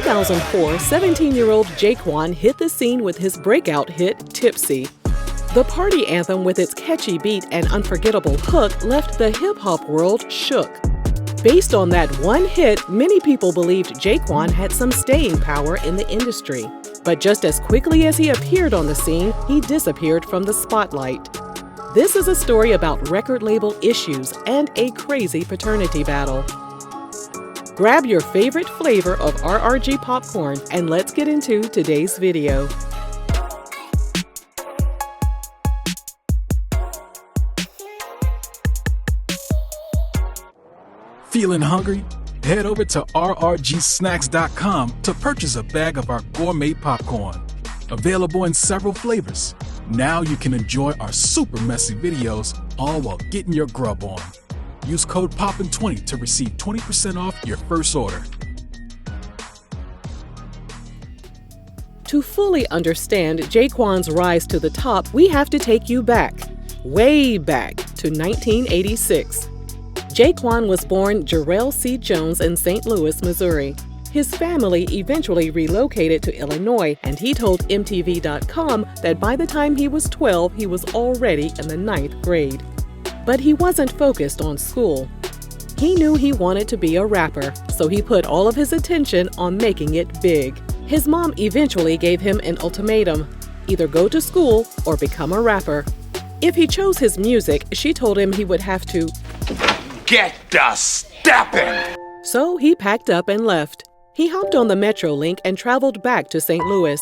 2004, 17-year-old J-Kwon hit the scene with his breakout hit, Tipsy. The party anthem with its catchy beat and unforgettable hook left the hip-hop world shook. Based on that one hit, many people believed J-Kwon had some staying power in the industry. But just as quickly as he appeared on the scene, he disappeared from the spotlight. This is a story about record label issues and a crazy paternity battle. Grab your favorite flavor of RRG popcorn and let's get into today's video. Feeling hungry? Head over to rrgsnacks.com to purchase a bag of our gourmet popcorn. Available in several flavors. Now you can enjoy our super messy videos all while getting your grub on. Use code POPPIN20 to receive 20% off your first order. To fully understand J-Kwon's rise to the top, we have to take you back, way back to 1986. J-Kwon was born Jarrell C. Jones in St. Louis, Missouri. His family eventually relocated to Illinois, and he told MTV.com that by the time he was 12, he was already in the 9th grade. But he wasn't focused on school. He knew he wanted to be a rapper, so he put all of his attention on making it big. His mom eventually gave him an ultimatum: either go to school or become a rapper. If he chose his music, she told him he would have to get the steppin'. So he packed up and left. He hopped on the Metrolink and traveled back to St. Louis.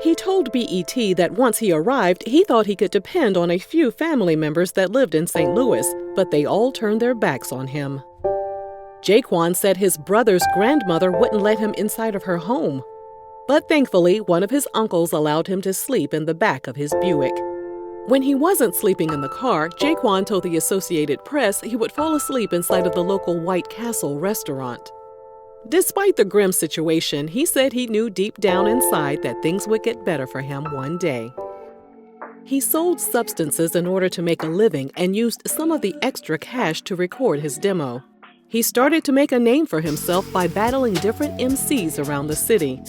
He told BET that once he arrived, he thought he could depend on a few family members that lived in St. Louis, but they all turned their backs on him. J-Kwon said his brother's grandmother wouldn't let him inside of her home. But thankfully, one of his uncles allowed him to sleep in the back of his Buick. When he wasn't sleeping in the car, J-Kwon told the Associated Press he would fall asleep inside of the local White Castle restaurant. Despite the grim situation, he said he knew deep down inside that things would get better for him one day. He sold substances in order to make a living and used some of the extra cash to record his demo. He started to make a name for himself by battling different MCs around the city.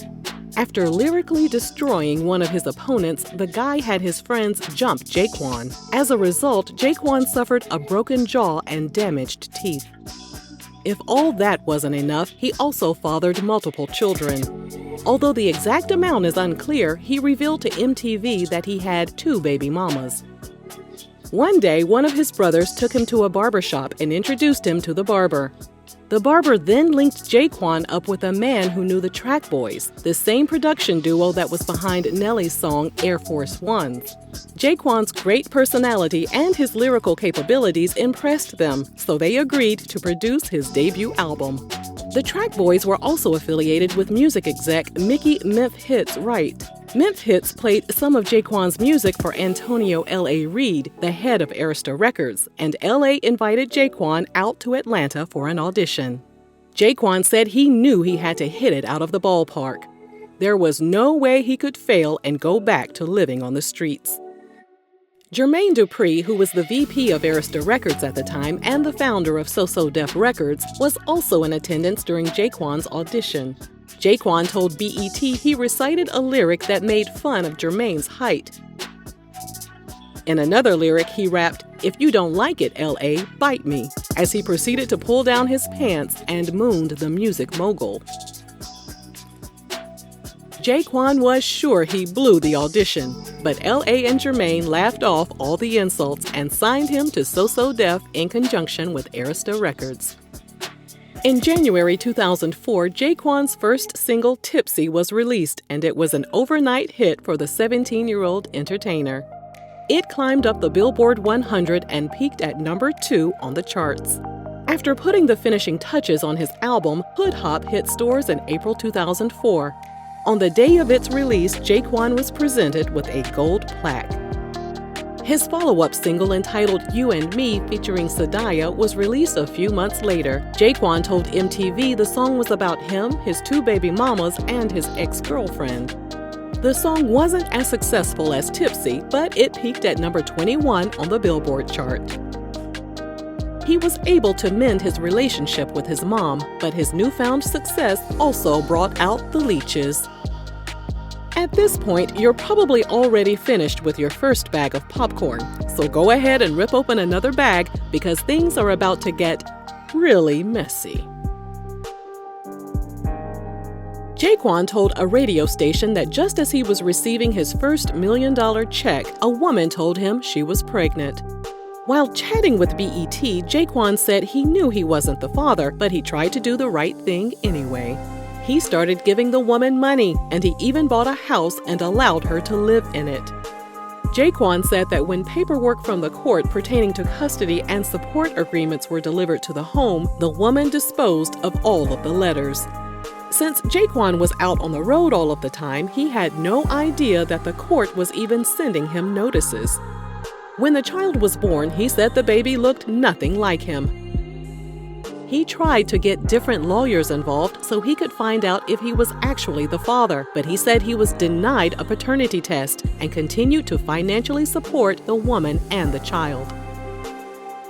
After lyrically destroying one of his opponents, the guy had his friends jump J-Kwon. As a result, J-Kwon suffered a broken jaw and damaged teeth. If all that wasn't enough, he also fathered multiple children. Although the exact amount is unclear, he revealed to MTV that he had 2 baby mamas. One day, one of his brothers took him to a barbershop and introduced him to the barber. The barber then linked J-Kwon up with a man who knew the Track Boys, the same production duo that was behind Nelly's song Air Force Ones. J-Kwon's great personality and his lyrical capabilities impressed them, so they agreed to produce his debut album. The Track Boys were also affiliated with music exec Mickey Memph Hits Wright. Memph Hits played some of J-Kwon's music for Antonio L.A. Reid, the head of Arista Records, and L.A. invited J-Kwon out to Atlanta for an audition. J-Kwon said he knew he had to hit it out of the ballpark. There was no way he could fail and go back to living on the streets. Jermaine Dupri, who was the VP of Arista Records at the time and the founder of So Def Records, was also in attendance during J-Kwon's audition. J-Kwon told BET he recited a lyric that made fun of Jermaine's height. In another lyric, he rapped, "If you don't like it, L.A., bite me," as he proceeded to pull down his pants and mooned the music mogul. J-Kwon was sure he blew the audition, but L.A. and Jermaine laughed off all the insults and signed him to So Def in conjunction with Arista Records. In January 2004, J-Kwon's first single, Tipsy, was released, and it was an overnight hit for the 17-year-old entertainer. It climbed up the Billboard 100 and peaked at number 2 on the charts. After putting the finishing touches on his album, Hood Hop hit stores in April 2004. On the day of its release, J-Kwon was presented with a gold plaque. His follow-up single entitled You and Me featuring Sadaya was released a few months later. J-Kwon told MTV the song was about him, his 2 baby mamas, and his ex-girlfriend. The song wasn't as successful as Tipsy, but it peaked at number 21 on the Billboard chart. He was able to mend his relationship with his mom, but his newfound success also brought out the leeches. At this point, you're probably already finished with your first bag of popcorn, so go ahead and rip open another bag because things are about to get really messy. J-Kwon told a radio station that just as he was receiving his first $1 million check, a woman told him she was pregnant. While chatting with BET, J-Kwon said he knew he wasn't the father, but he tried to do the right thing anyway. He started giving the woman money, and he even bought a house and allowed her to live in it. J-Kwon said that when paperwork from the court pertaining to custody and support agreements were delivered to the home, the woman disposed of all of the letters. Since J-Kwon was out on the road all of the time, he had no idea that the court was even sending him notices. When the child was born, he said the baby looked nothing like him. He tried to get different lawyers involved so he could find out if he was actually the father, but he said he was denied a paternity test and continued to financially support the woman and the child.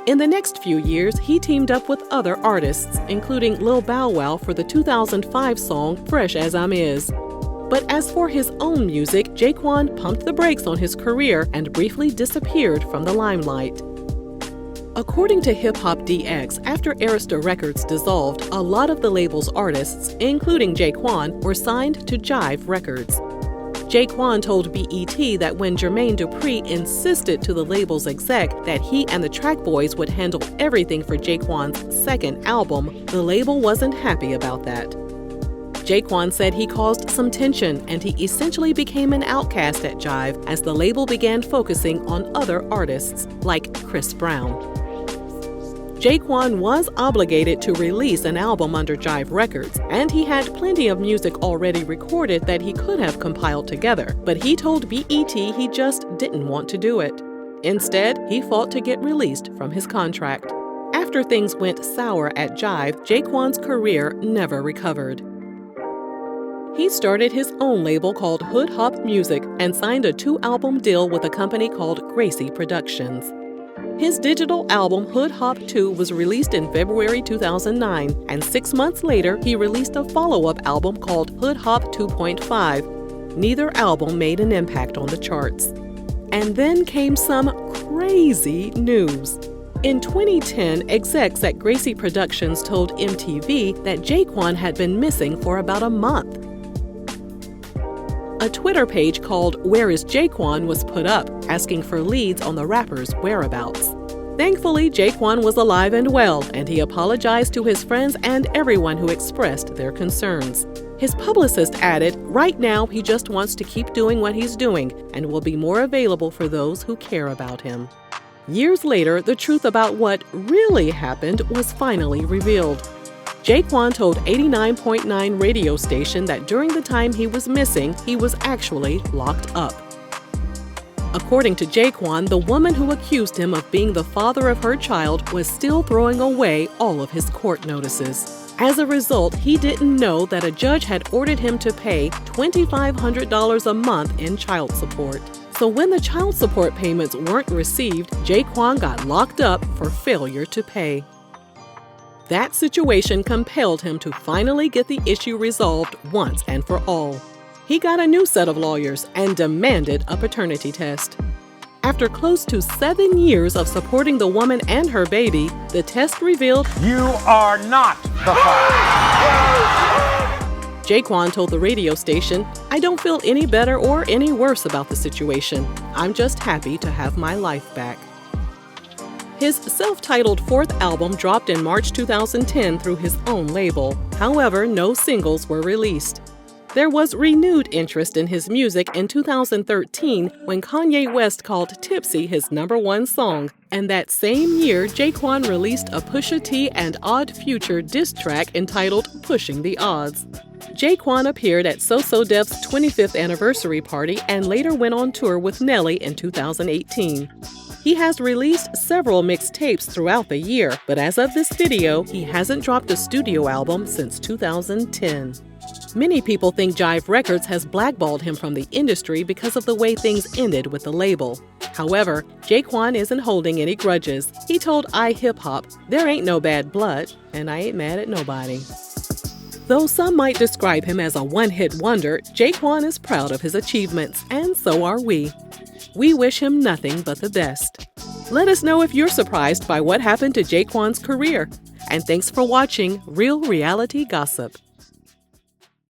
In the next few years, he teamed up with other artists, including Lil Bow Wow for the 2005 song Fresh As I'm Is. But as for his own music, JKwon pumped the brakes on his career and briefly disappeared from the limelight. According to Hip Hop DX, after Arista Records dissolved, a lot of the label's artists, including J-Kwon, were signed to Jive Records. J-Kwon told BET that when Jermaine Dupri insisted to the label's exec that he and the Track Boys would handle everything for J-Kwon's second album, the label wasn't happy about that. J-Kwon said he caused some tension and he essentially became an outcast at Jive as the label began focusing on other artists, like Chris Brown. J-Kwon was obligated to release an album under Jive Records, and he had plenty of music already recorded that he could have compiled together, but he told BET he just didn't want to do it. Instead, he fought to get released from his contract. After things went sour at Jive, J-Kwon's career never recovered. He started his own label called Hood Hop Music and signed a 2-album deal with a company called Gracie Productions. His digital album Hood Hop 2 was released in February 2009, and 6 months later, he released a follow-up album called Hood Hop 2.5. Neither album made an impact on the charts. And then came some crazy news. In 2010, execs at Gracie Productions told MTV that J-Kwon had been missing for about a month. A Twitter page called Where is J-Kwon was put up, asking for leads on the rapper's whereabouts. Thankfully, J-Kwon was alive and well, and he apologized to his friends and everyone who expressed their concerns. His publicist added, right now he just wants to keep doing what he's doing and will be more available for those who care about him. Years later, the truth about what really happened was finally revealed. J-Kwon told 89.9 radio station that during the time he was missing, he was actually locked up. According to J-Kwon, the woman who accused him of being the father of her child was still throwing away all of his court notices. As a result, he didn't know that a judge had ordered him to pay $2,500 a month in child support. So when the child support payments weren't received, J-Kwon got locked up for failure to pay. That situation compelled him to finally get the issue resolved once and for all. He got a new set of lawyers and demanded a paternity test. After close to 7 years of supporting the woman and her baby, the test revealed, You are not the father. J-Kwon told the radio station, I don't feel any better or any worse about the situation. I'm just happy to have my life back. His self-titled 4th album dropped in March 2010 through his own label. However, no singles were released. There was renewed interest in his music in 2013 when Kanye West called Tipsy his #1 song, and that same year, J-Kwon released a Pusha T and Odd Future diss track entitled Pushing the Odds. J-Kwon appeared at So Def's 25th anniversary party and later went on tour with Nelly in 2018. He has released several mixtapes throughout the year, but as of this video, he hasn't dropped a studio album since 2010. Many people think Jive Records has blackballed him from the industry because of the way things ended with the label. However, JKwon isn't holding any grudges. He told iHipHop, "There ain't no bad blood, and I ain't mad at nobody." Though some might describe him as a one-hit wonder, JKwon is proud of his achievements, and so are we. We wish him nothing but the best. Let us know if you're surprised by what happened to JKwon's career. And thanks for watching Real Reality Gossip.